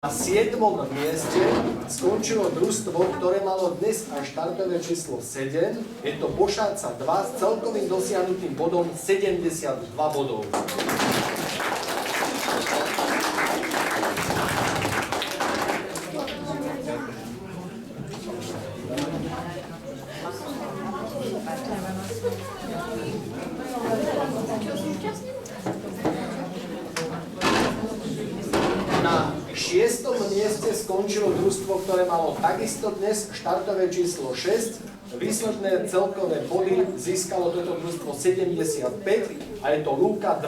Na 7. mieste skončilo družstvo, ktoré malo dnes aj štartové číslo 7. Je to Bošáca 2 s celkovým dosiahnutým bodom 72 bodov. Na 6. mieste skončilo družstvo, ktoré malo takisto dnes štartové číslo 6. Výsledné celkové body získalo toto družstvo 75 a je to Lúka 2.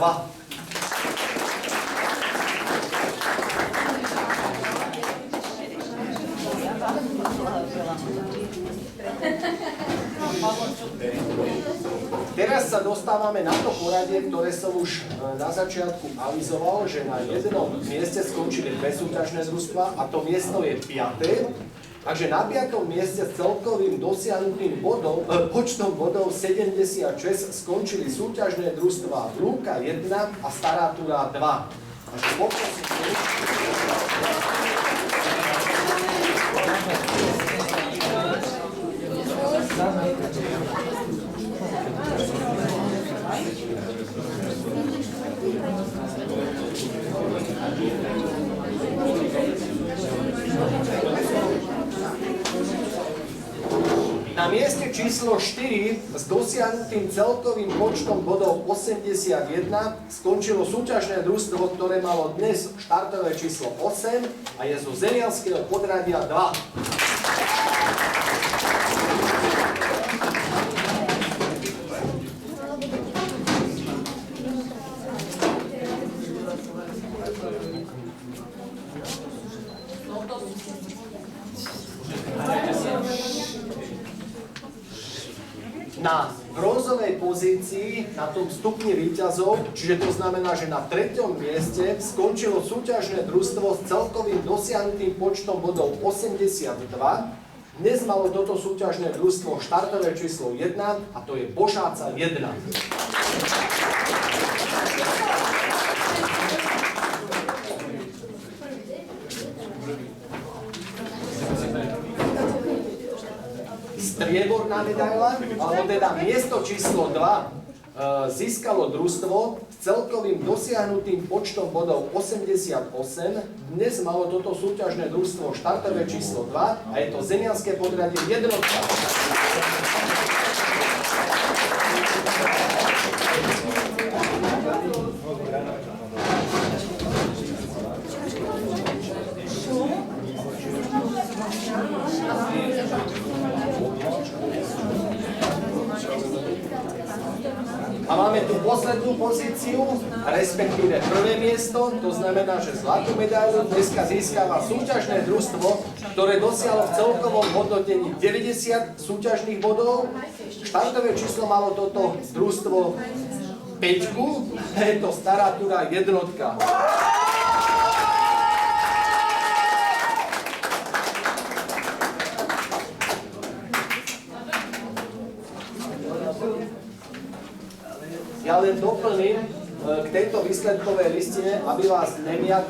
Teraz sa dostávame na to poradie, ktoré som už na začiatku avizoval, že na 1. mieste skončili dve súťažné družstva a to miesto je 5. Takže na 5. mieste s celkovým dosiahnutým počtom bodov 76 skončili súťažné družstva Lúka 1 a Stará Túra 2. Takže poprosím. Na mieste číslo 4 s dosiahnutým celkovým počtom bodov 81 skončilo súťažné družstvo, ktoré malo dnes štartové číslo 8 a je zo Zenianského podradia 2. Na bronzovej pozícii, na tom stupni víťazov, čiže to znamená, že na 3. mieste skončilo súťažné družstvo s celkovým dosiahnutým počtom bodov 82. Dnes malo toto súťažné družstvo štartové číslo 1 a to je Bošáca 1. Strieborná medaila, alebo teda miesto číslo 2 získalo družstvo s celkovým dosiahnutým počtom bodov 88. Dnes malo toto súťažné družstvo štartové číslo 2 a je to Zenianské podradie 1. A máme tu poslednú pozíciu, respektíve prvé miesto, to znamená, že zlatú medailu dneska získava súťažné družstvo, ktoré dosiahlo v celkovom hodnotení 90 súťažných bodov. Štartové číslo malo toto družstvo 5, je to Stará Túra 1. Ja len doplním k tejto výsledkovej listine, aby vás nemiatlo.